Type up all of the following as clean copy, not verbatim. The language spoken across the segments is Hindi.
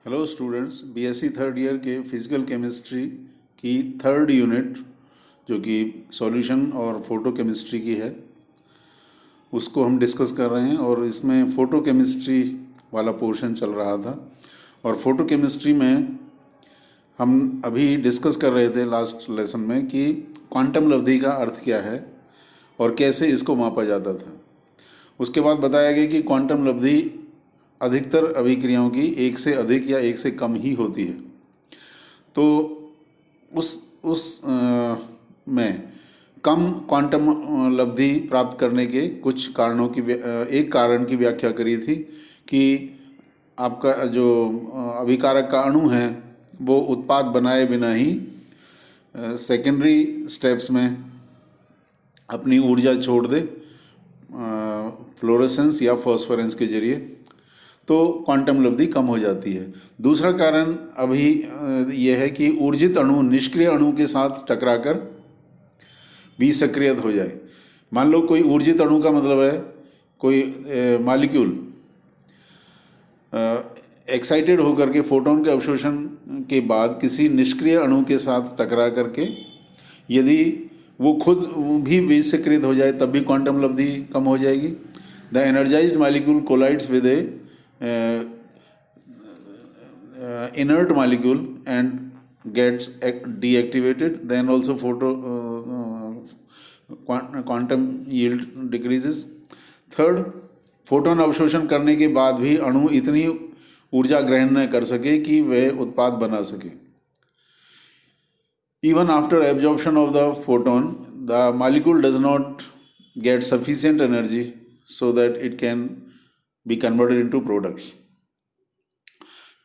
Hello students, BSc third year के फिजिकल केमिस्ट्री की थर्ड यूनिट जो कि सॉल्यूशन और फोटो केमिस्ट्री की है उसको हम डिस्कस कर रहे हैं। और इसमें फ़ोटो केमिस्ट्री वाला पोर्शन चल रहा था। और फोटो केमिस्ट्री में हम अभी डिस्कस कर रहे थे लास्ट लेसन में कि क्वांटम लब्धि का अर्थ क्या है और कैसे इसको मापा जाता था। उसके बाद बताया गया कि क्वांटम लब्धि अधिकतर अभिक्रियाओं की एक से अधिक या एक से कम ही होती है। तो उस में कम क्वांटम लब्धि प्राप्त करने के कुछ कारणों की एक कारण की व्याख्या करी थी कि आपका जो अभिकारक का अणु है वो उत्पाद बनाए बिना ही सेकेंडरी स्टेप्स में अपनी ऊर्जा छोड़ दे फ्लोरेसेंस या फॉस्फोरेंस के जरिए, तो क्वांटम लब्धि कम हो जाती है। दूसरा कारण अभी यह है कि ऊर्जित अणु निष्क्रिय अणु के साथ टकराकर विसक्रियत हो जाए। मान लो कोई ऊर्जित अणु का मतलब है कोई मॉलिक्यूल एक्साइटेड होकर के फोटोन के अवशोषण के बाद किसी निष्क्रिय अणु के साथ टकरा करके यदि वो खुद भी विसक्रियत हो जाए तब भी क्वांटम लब्धि कम हो जाएगी। The energized molecule collides with a inert molecule and gets deactivated, then also quantum yield decreases. Third, photon अवशोषण करने के बाद भी अणु इतनी ऊर्जा ग्रहण न कर सके कि वह उत्पाद बना सके। Even after absorption of the photon, the molecule does not get sufficient energy so that it can be converted into products.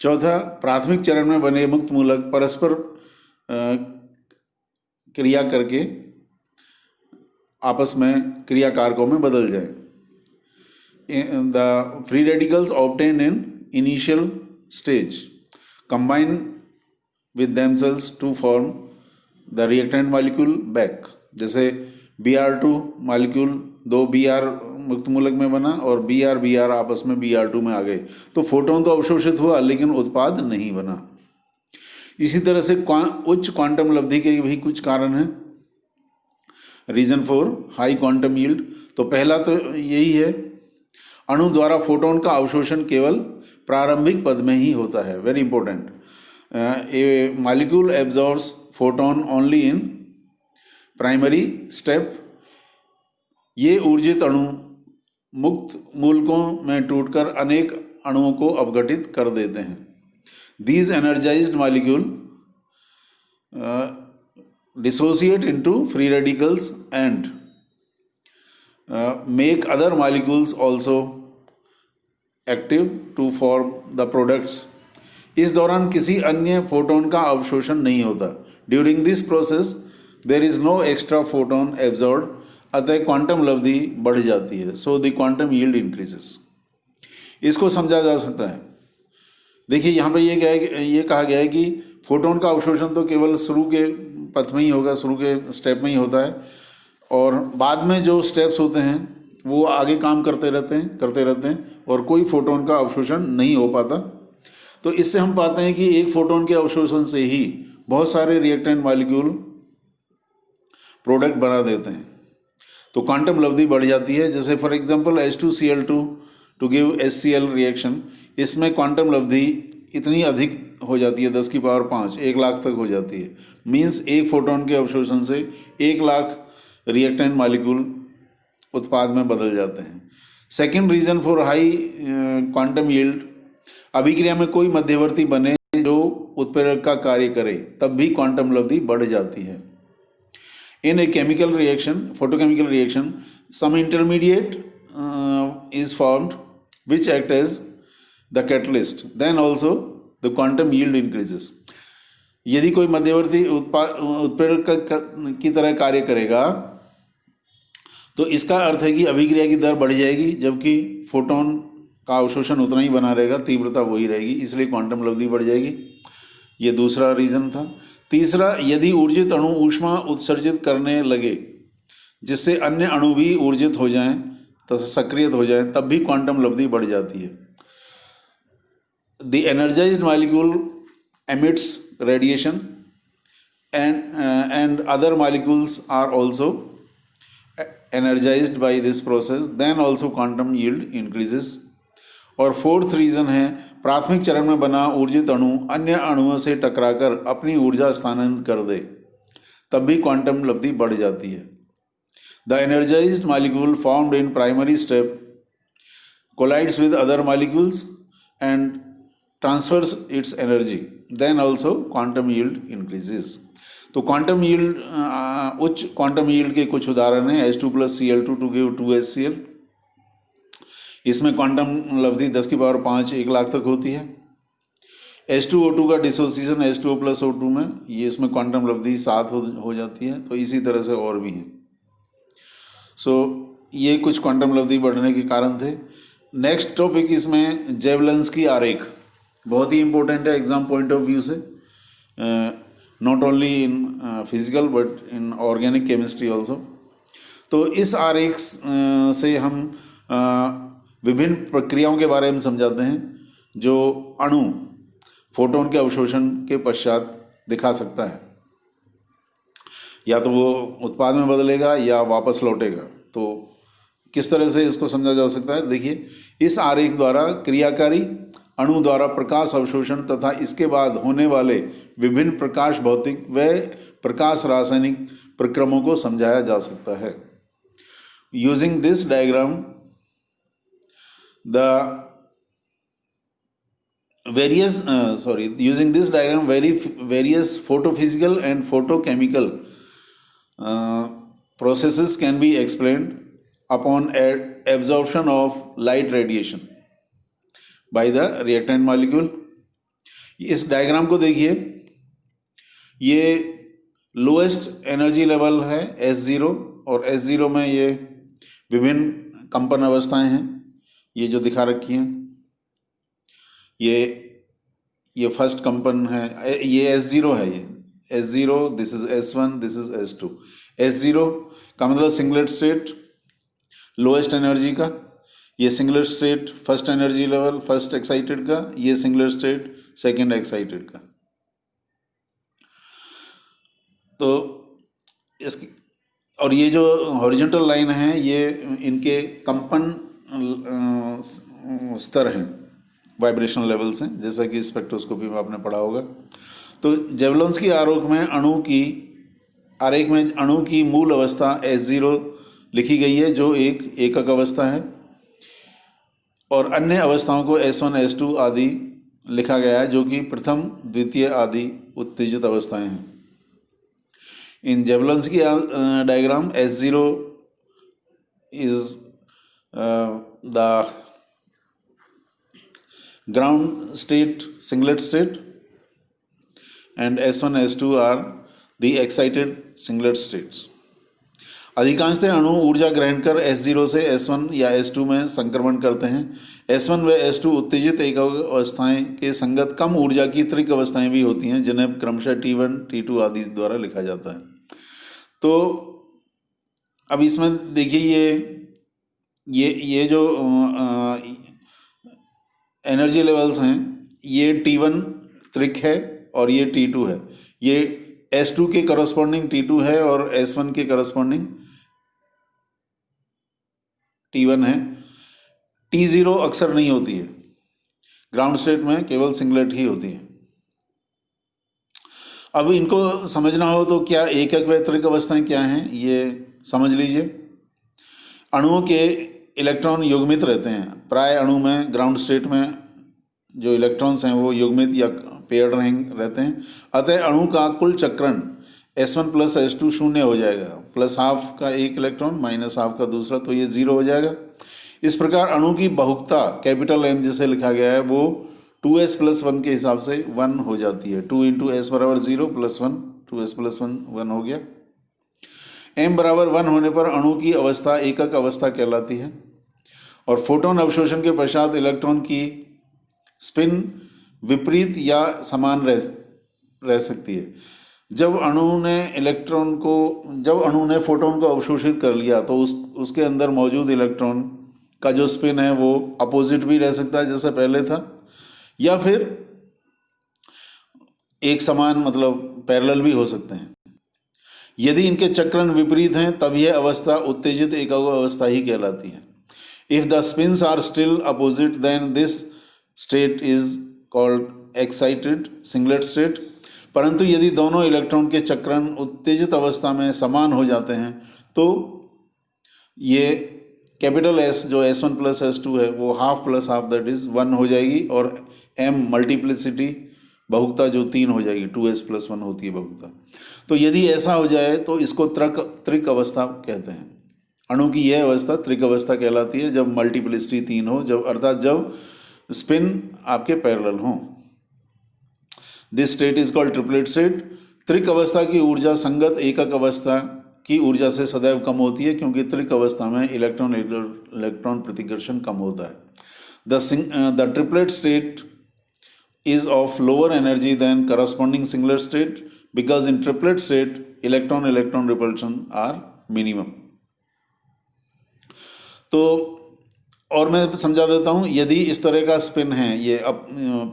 चौथा, प्राथमिक चरण में बने मुक्त मूलक परस्पर क्रिया करके आपस में क्रिया कारकों में बदल जाए। The free radicals obtain in initial stage combine with themselves to form the reactant molecule back. जैसे Br2 मॉलिक्यूल दो Br मुक्त मूलक में बना और Br आपस में Br2 में आ गए, तो फोटोन तो अवशोषित हुआ लेकिन उत्पाद नहीं बना। इसी तरह से उच्च क्वांटम लब्धि के भी कुछ कारण हैं। Reason for high quantum yield, तो पहला तो यही है, अणु द्वारा फोटोन का अवशोषण केवल प्रारंभिक पद में ही होता है। Very important, A molecule absorbs photon only in primary step. ये ऊर्जित अणु मुक्त मूलकों में टूटकर अनेक अणुओं को अपघटित कर देते हैं। These energised molecule dissociate into free radicals and make other molecules also active to form the products. इस दौरान किसी अन्य फोटोन का अवशोषण नहीं होता। During this process there is no extra photon absorb, अतः क्वांटम लब्धि बढ़ जाती है। So the quantum yield increases. इसको समझा जा सकता है। देखिए यहाँ पे ये कहा गया है कि फोटोन का अवशोषण तो केवल शुरू के पथ में ही होगा, शुरू के स्टेप में ही होता है, और बाद में जो स्टेप्स होते हैं वो आगे काम करते रहते हैं और कोई फोटोन का अवशोषण नहीं हो पाता। तो इससे हम पाते हैं कि एक फोटोन के अवशोषण से ही बहुत सारे रिएक्टेंट मॉलिक्यूल प्रोडक्ट बना देते हैं, तो क्वांटम लब्धि बढ़ जाती है। जैसे for example H2Cl2 to give HCl reaction, इसमें क्वांटम लब्धि इतनी अधिक हो जाती है 10 की पावर 5, 1 लाख तक हो जाती है। मीन्स एक फोटोन के अवशोषण से 1 लाख रिएक्टेंट मॉलिक्यूल उत्पाद में बदल जाते हैं। Second reason for high quantum yield, अभिक्रिया में कोई मध्यवर्ती बने जो उत्प्रेरक का कार्य करे, तब भी क्वांटम लब्धि बढ़ जाती है। In a chemical reaction, photochemical reaction, some intermediate is formed which act as the catalyst. Then also the quantum yield increases. यदि कोई मध्यवर्ती उत्प्रेरक की तरह कार्य करेगा तो इसका अर्थ है कि अभिक्रिया की दर बढ़ जाएगी, जबकि फोटोन का अवशोषण उतना ही बना रहेगा, तीव्रता वही रहेगी, इसलिए क्वांटम लब्धि बढ़ जाएगी। ये दूसरा रीज़न था। तीसरा, यदि ऊर्जित अणु ऊष्मा उत्सर्जित करने लगे जिससे अन्य अणु भी ऊर्जित हो जाएं तथा सक्रियत हो जाएं, तब भी क्वांटम लब्धि बढ़ जाती है। the energized molecule emits radiation, and other molecules are also energized by this process, then also quantum yield increases. और फोर्थ रीजन है, प्राथमिक चरण में बना ऊर्जित अणु अन्य अणुओं से टकराकर अपनी ऊर्जा स्थानांतरित कर दे, तब भी क्वांटम लब्धि बढ़ जाती है. The energized molecule formed in primary step collides with other molecules and transfers its energy, then also quantum yield increases. तो क्वांटम यील्ड, उच्च क्वांटम यील्ड के कुछ उदाहरण हैं H2 + Cl2 to give 2HCl. इसमें क्वांटम लब्धि 10 की पावर 5 1 लाख तक होती है. H2O2 का डिसोसिएशन H2O + O2 में, ये इसमें क्वांटम लब्धि 7 हो जाती है. तो इसी तरह से और भी हैं. सो ये कुछ क्वांटम लब्धि बढ़ने के कारण थे. नेक्स्ट टॉपिक इसमें जेवलेंस्की आरेख, बहुत ही इंपॉर्टेंट है एग्जाम पॉइंट ऑफ व्यू से, not only in physical but in organic chemistry also. तो इस आरेख से हम विभिन्न प्रक्रियाओं के बारे में समझाते हैं जो अणु फोटोन के अवशोषण के पश्चात दिखा सकता है. या तो वो उत्पाद में बदलेगा या वापस लौटेगा. तो किस तरह से इसको समझा जा सकता है, देखिए. इस आरेख द्वारा क्रियाकारी अणु द्वारा प्रकाश अवशोषण तथा इसके बाद होने वाले विभिन्न प्रकाश भौतिक व प्रकाश रासायनिक प्रक्रमों को समझाया जा सकता है. Using this diagram various photophysical and photochemical processes can be explained upon absorption of light radiation by the reactant molecule. इस डायग्राम को देखिए, ये लोएस्ट एनर्जी लेवल है S0, और S0 में ये विभिन्न कंपन अवस्थाएं हैं, ये जो दिखा रखी हैं. ये फर्स्ट कंपन है, ये S0 है. ये S0, this is S1, this is S2. S0 का मतलब सिंगलेट स्टेट लोएस्ट एनर्जी का, ये singlet state first energy level first excited का, ये सिंगलेट स्टेट सेकंड एक्साइटेड का. तो इसकी, और ये जो हॉरिजॉन्टल लाइन है ये इनके कंपन स्तर हैं, वाइब्रेशनल लेवल्स हैं, जैसा कि स्पेक्ट्रोस्कोपी में आपने पढ़ा होगा. तो जेवलेंस्की आरेख में अणु की मूल अवस्था S0 लिखी गई है जो एक एकक अवस्था है, और अन्य अवस्थाओं को S1, S2 आदि लिखा गया है जो कि प्रथम द्वितीय आदि उत्तेजित अवस्थाएं हैं. इन Jablonski diagram S0 is the ground state singlet state and S1, S2 are the excited singlet states. अधिकांशतः अणु ऊर्जा ग्रहण कर S0 से S1 या S2 में संक्रमण करते हैं. S1 व S2 उत्तेजित एकक अवस्थाएं के संगत कम ऊर्जा की त्रिक अवस्थाएं भी होती हैं जिन्हें क्रमशः T1, T2 आदि द्वारा लिखा जाता है. तो अब इसमें देखिए ये जो एनर्जी लेवल्स हैं, ये T1 त्रिक है और ये T2 है. ये S2 के करस्पॉन्डिंग T2 है और S1 के करस्पॉन्डिंग T1 है. T0 अक्सर नहीं होती है, ग्राउंड स्टेट में केवल सिंगलेट ही होती है. अब इनको समझना हो तो क्या एकक व त्रिक अवस्थाएं क्या हैं ये समझ लीजिए. अणुओं के इलेक्ट्रॉन युग्मित रहते हैं. प्राय अणु में ग्राउंड स्टेट में जो इलेक्ट्रॉन्स हैं वो युग्मित या पेयर्ड रहते हैं. अतः अणु का कुल चक्रण S1 + S2 शून्य हो जाएगा, प्लस हाफ का एक इलेक्ट्रॉन माइनस हाफ का दूसरा, तो ये 0 हो जाएगा. इस प्रकार अणु की बहुकता कैपिटल M जिसे लिखा गया है वो 2s + 1 के हिसाब से 1 हो जाती है. 2 × s = 0 + 1, 2s + 1 1 हो गया. M = 1 होने पर अणु की अवस्था एकक अवस्था कहलाती है. और फोटोन अवशोषण के पश्चात इलेक्ट्रॉन की स्पिन विपरीत या समान रह सकती है. जब अणु ने फोटोन को अवशोषित कर लिया तो उसके अंदर मौजूद इलेक्ट्रॉन का जो स्पिन है वो अपोजिट भी रह सकता है जैसे पहले था, या फिर एक समान मतलब पैरेलल भी हो सकते हैं। यदि इनके चक्रण विपरीत हैं तब यह अवस्था उत्तेजित एकक अवस्था ही कहलाती है। If the spins are still opposite then this state is called excited singlet state. परंतु यदि दोनों इलेक्ट्रॉन के चक्रण उत्तेजित अवस्था में समान हो जाते हैं तो ये कैपिटल एस जो S1 प्लस S2 है वो half plus half that is 1 हो जाएगी, और M मल्टीप्लिसिटी बहुगता जो 3 हो जाएगी, 2s प्लस 1 होती है बहुगता। तो यदि ऐसा हो जाए तो इसको त्रिक अवस्था कहते हैं। अणु की यह अवस्था त्रिक अवस्था कहलाती है जब मल्टीप्लिसिटी 3 हो, जब अर्थात जब स्पिन आपके पैरेलल हों। This state is called triplet state. त्रिक अवस्था की ऊर्जा संगत एकक अवस्था की ऊर्जा से सदैव कम होती है, क्योंकि त्रिक अवस्था में इलेक्ट्रॉन प्रतिकर्षण कम होता है। The triplet state is of lower energy than corresponding singular state because in triplet state electron repulsion are minimum। तो और मैं समझा देता हूँ, यदि इस तरह का स्पिन है, ये अब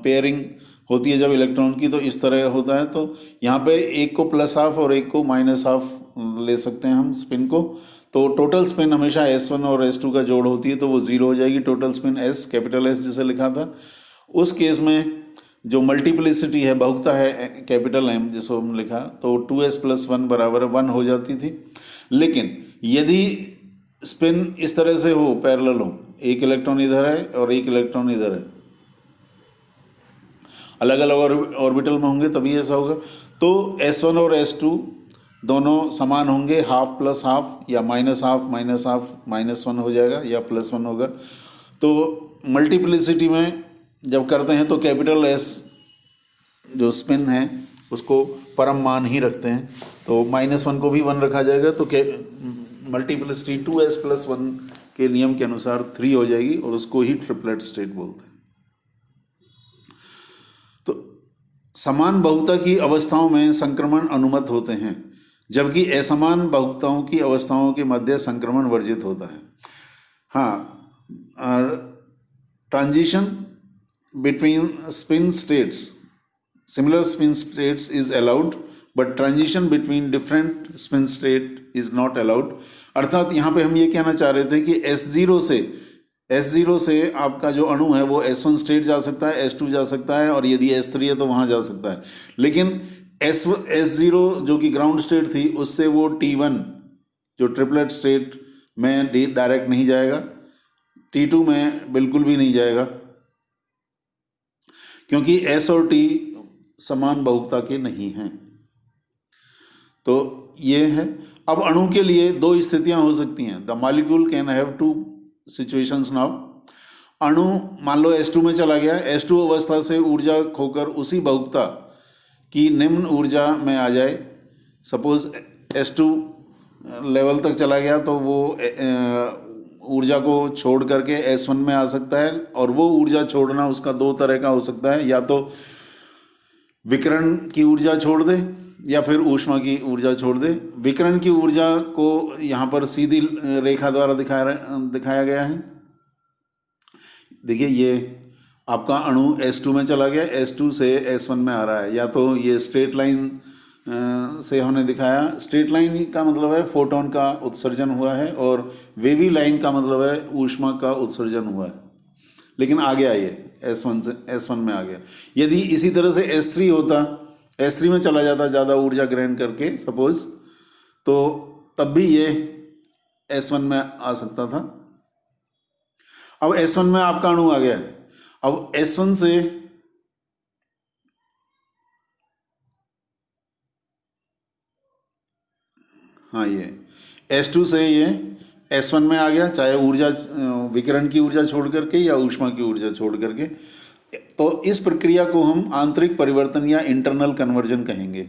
पेयरिंग होती है जब इलेक्ट्रॉन की, तो इस तरह होता है। तो यहाँ पे एक को प्लस हाफ और एक को माइनस हाफ ले सकते हैं हम स्पिन को। तो टोटल स्पिन हमेशा S1 और S2 का जोड़ होती है, तो वो 0 हो जाएगी। Total spin S capital S जिसे लिखा था, उस केस में जो मल्टीप्लिसिटी है बहुगता है कैपिटल M जिसको हम लिखा, तो 2s प्लस 1 बराबर 1 हो जाती थी। लेकिन यदि स्पिन इस तरह से हो, पैरेलल हो, एक इलेक्ट्रॉन इधर है और एक इलेक्ट्रॉन इधर है, अलग अलग ऑर्बिटल में होंगे तभी ऐसा होगा। तो S1 और S2 दोनों समान होंगे, हाफ प्लस हाफ या माइनस हाफ माइनस 1 हो जाएगा या प्लस 1 होगा। तो मल्टीप्लिसिटी में जब करते हैं तो कैपिटल S जो स्पिन है उसको परम मान ही रखते हैं, तो माइनस 1 को भी 1 रखा जाएगा, तो मल्टीप्लिसिटी 2s प्लस 1 के नियम के अनुसार 3 हो जाएगी, और उसको ही ट्रिपलेट स्टेट बोलते हैं। तो समान बहुगता की अवस्थाओं में संक्रमण अनुमत होते हैं, जबकि असमान बहुगताओं की अवस्थाओं के मध्य संक्रमण वर्जित होता है। हाँ, transition between spin states, similar spin states is allowed, but transition between different spin state is not allowed। अर्थात यहाँ पे हम ये कहना चाह रहे थे कि S0 से आपका जो अणु है वो S1 स्टेट जा सकता है, S2 जा सकता है, और यदि S3 है तो वहाँ जा सकता है। लेकिन S0 जो कि ग्राउंड स्टेट थी, उससे वो T1 जो ट्रिपलेट स्टेट में डायरेक्ट नहीं जाएगा, T2 में बिल्कुल भी नहीं जाएगा, क्योंकि S और T समान बहुगता के नहीं हैं। तो ये है। अब अणु के लिए 2 स्थितियां हो सकती हैं। The molecule can have 2 situations now. अणु मान लो S2 में चला गया, S2 अवस्था से ऊर्जा खोकर उसी बहुगता की निम्न ऊर्जा में आ जाए। सपोज S2 लेवल तक चला गया तो वो ऊर्जा को छोड़ करके S1 में आ सकता है, और वो ऊर्जा छोड़ना उसका 2 तरह का हो सकता है, या तो विकिरण की ऊर्जा छोड़ दे या फिर ऊष्मा की ऊर्जा छोड़ दे। विकिरण की ऊर्जा को यहाँ पर सीधी रेखा द्वारा दिखाया गया है। देखिए ये आपका अणु S2 में चला गया, S2 से S1 में आ रहा है, या तो ये स्ट्रेट लाइन से हमने दिखाया। स्ट्रेट लाइन का मतलब है फोटोन का उत्सर्जन हुआ है, और वेवी लाइन का मतलब है ऊष्मा का उत्सर्जन हुआ है। लेकिन आ गया ये S1 से S1 में आ गया। यदि इसी तरह से S3 होता, S3 में चला जाता ज़्यादा ऊर्जा ग्रहण करके सपोज, तो तब भी ये S1 में आ सकता था। अब S1 में आपका अणु आ गया है। अब S1 से हाँ, ये S2 से ये S1 में आ गया, चाहे ऊर्जा विकिरण की ऊर्जा छोड़ करके या ऊष्मा की ऊर्जा छोड़ करके। तो इस प्रक्रिया को हम आंतरिक परिवर्तन या इंटरनल कन्वर्जन कहेंगे,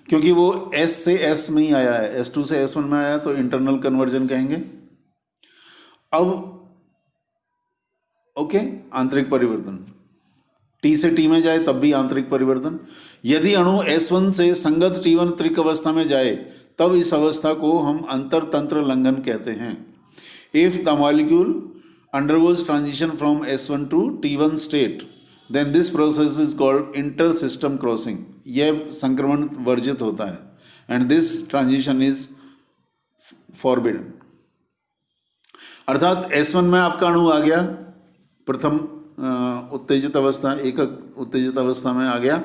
क्योंकि वो S से S में ही आया है, S2 से S1 में आया, तो इंटरनल कन्वर्जन कहेंगे। अब ओके, आंतरिक परिवर्तन T से T में जाए तब भी आंतरिक परिवर्तन। यदि अणु S1 से संगत T1 त्रिक अवस्था में जाए तब इस अवस्था को हम अंतरतंत्र लंघन कहते हैं। If the molecule undergoes transition from S1 to T1 state then this process is called inter system crossing, यह संक्रमण वर्जित होता है, and this transition is forbidden. अर्थात S1 में आपका अणु आ गया, प्रथम उत्तेजित अवस्था, एकक उत्तेजित अवस्था में आ गया,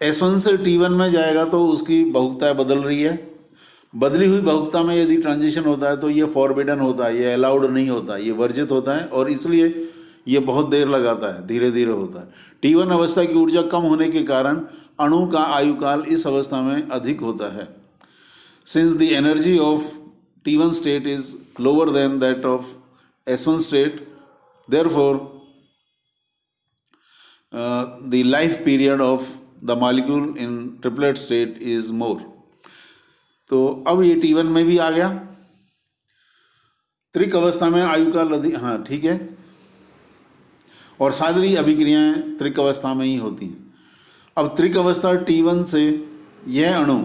S1 से T1 में जाएगा तो उसकी बहुकता बदल रही है, बदली हुई बहुकता में यदि ट्रांजिशन होता है तो ये फॉरबिडन होता है, ये अलाउड नहीं होता, ये वर्जित होता है, और इसलिए ये बहुत देर लगाता है, धीरे धीरे होता है। T1 अवस्था की ऊर्जा कम होने के कारण अणु का आयुकाल इस अवस्था में अधिक होता है। Since the energy of T1 state is lower than that of S1 state, therefore the life period of the molecule in triplet state is more. तो अब ये T1 में भी आ गया, त्रिक अवस्था में आयुकाल अधिक, हाँ ठीक है, और सादरी अभिक्रियाएं त्रिक अवस्था में ही होती हैं। अब त्रिक अवस्था T1 से यह अणु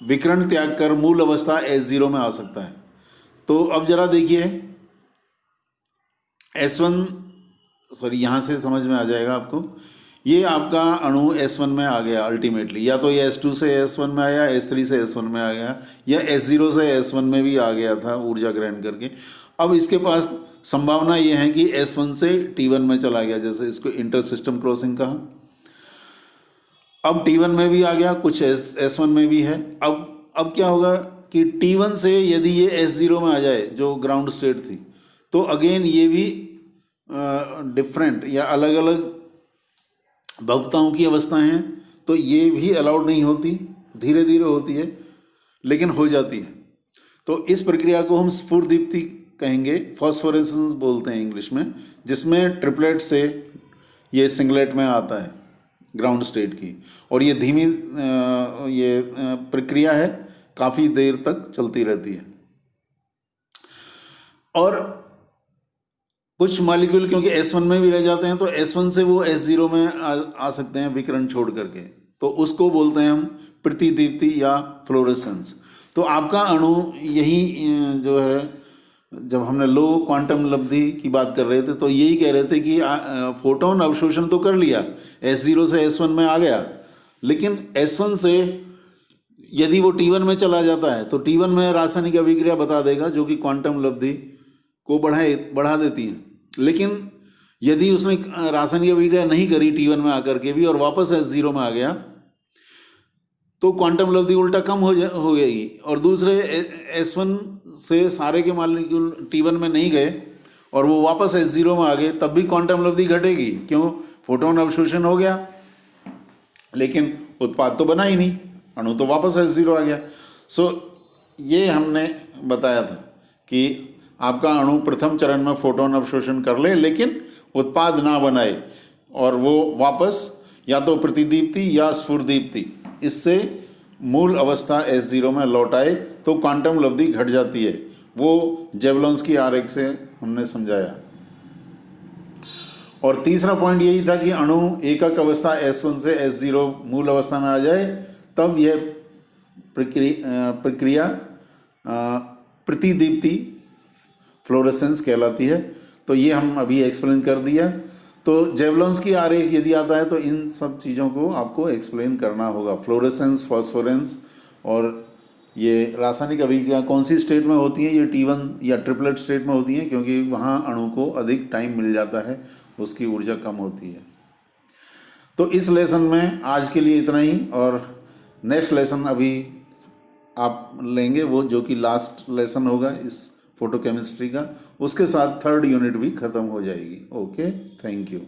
विकर्ण त्याग कर मूल अवस्था S0 में आ सकता है। तो अब जरा देखिए S1, सॉरी यहाँ से समझ में आ जाएगा आपको, ये आपका अणु S1 में आ गया अल्टीमेटली, या तो ये S2 से S1 में आया, S3 से S1 में आ गया, या S0 से S1 में भी आ गया था ऊर्जा ग्रहण करके। अब इसके पास संभावना ये है कि S1 से T1 में चला गया, जैसे इसको इंटर सिस्टम क्रॉसिंग कहा। अब T1 में भी आ गया, कुछ S1 में भी है। अब क्या होगा कि T1 से यदि ये S0 में आ जाए जो ग्राउंड स्टेट थी, तो अगेन ये भी डिफरेंट या अलग अलग बहुकताओं की अवस्थाएं हैं, तो ये भी अलाउड नहीं होती, धीरे धीरे होती है लेकिन हो जाती है। तो इस प्रक्रिया को हम स्फुरदीप्ति कहेंगे, फॉस्फोरेसेंस बोलते हैं इंग्लिश में, जिसमें ट्रिपलेट से ये सिंगलेट में आता है ग्राउंड स्टेट की, और ये धीमी ये प्रक्रिया है, काफ़ी देर तक चलती रहती है। और कुछ मॉलिक्यूल क्योंकि S1 में भी रह जाते हैं, तो S1 से वो S0 में आ सकते हैं विकिरण छोड़ करके, तो उसको बोलते हैं हम प्रतिदीप्ति या फ्लोरेसेंस। तो आपका अणु यही जो है, जब हमने लो क्वांटम लब्धि की बात कर रहे थे तो यही कह रहे थे कि फोटोन अवशोषण तो कर लिया, S0 से S1 में आ गया, लेकिन S1 से यदि वो T1 में चला जाता है तो T1 में रासायनिक अभिक्रिया बता देगा जो कि क्वांटम लब्धि को बढ़ा देती हैं। लेकिन यदि उसने रासायनिक अभिक्रिया नहीं करी T1 में आकर के भी और वापस S0 में आ गया, तो क्वांटम लब्धि उल्टा कम हो जाएगी, और दूसरे S1 से सारे के मॉलिक्यूल T1 में नहीं गए और वो वापस S0 में आ गए, तब भी क्वांटम लब्धि घटेगी। क्यों? फोटोन अवशोषण हो गया, लेकिन उत्पाद तो बना ही नहीं, अणु तो वापस S0 आ गया। सो ये हमने बताया था कि आपका अणु प्रथम चरण में फोटोन अवशोषण कर ले लेकिन उत्पाद ना बनाए, और वो वापस या तो प्रतिदीप्ति या स्फुरदीप्ति इससे मूल अवस्था S0 में लौट आए, तो क्वांटम लब्धि घट जाती है। वो जेवलॉन्स्की आरेख से हमने समझाया। और तीसरा पॉइंट यही था कि अणु एकक अवस्था S1 से S0 मूल अवस्था में आ जाए, तब यह प्रक्रिया प्रतिदीप्ति फ्लोरेसेंस कहलाती है। तो ये हम अभी एक्सप्लेन कर दिया। तो जेवलॉन्स्की आरेख यदि आता है तो इन सब चीज़ों को आपको एक्सप्लेन करना होगा, फ्लोरेसेंस, फॉस्फोरेंस, और ये रासायनिक अभिक्रिया कौन सी स्टेट में होती है, ये T1 या ट्रिपलेट स्टेट में होती है, क्योंकि वहाँ अणु को अधिक टाइम मिल जाता है, उसकी ऊर्जा कम होती है। तो इस लेसन में आज के लिए इतना ही, और नेक्स्ट लेसन अभी आप लेंगे, वो जो कि लास्ट लेसन होगा इस फोटोकेमिस्ट्री का, उसके साथ थर्ड यूनिट भी ख़त्म हो जाएगी। Okay, thank you.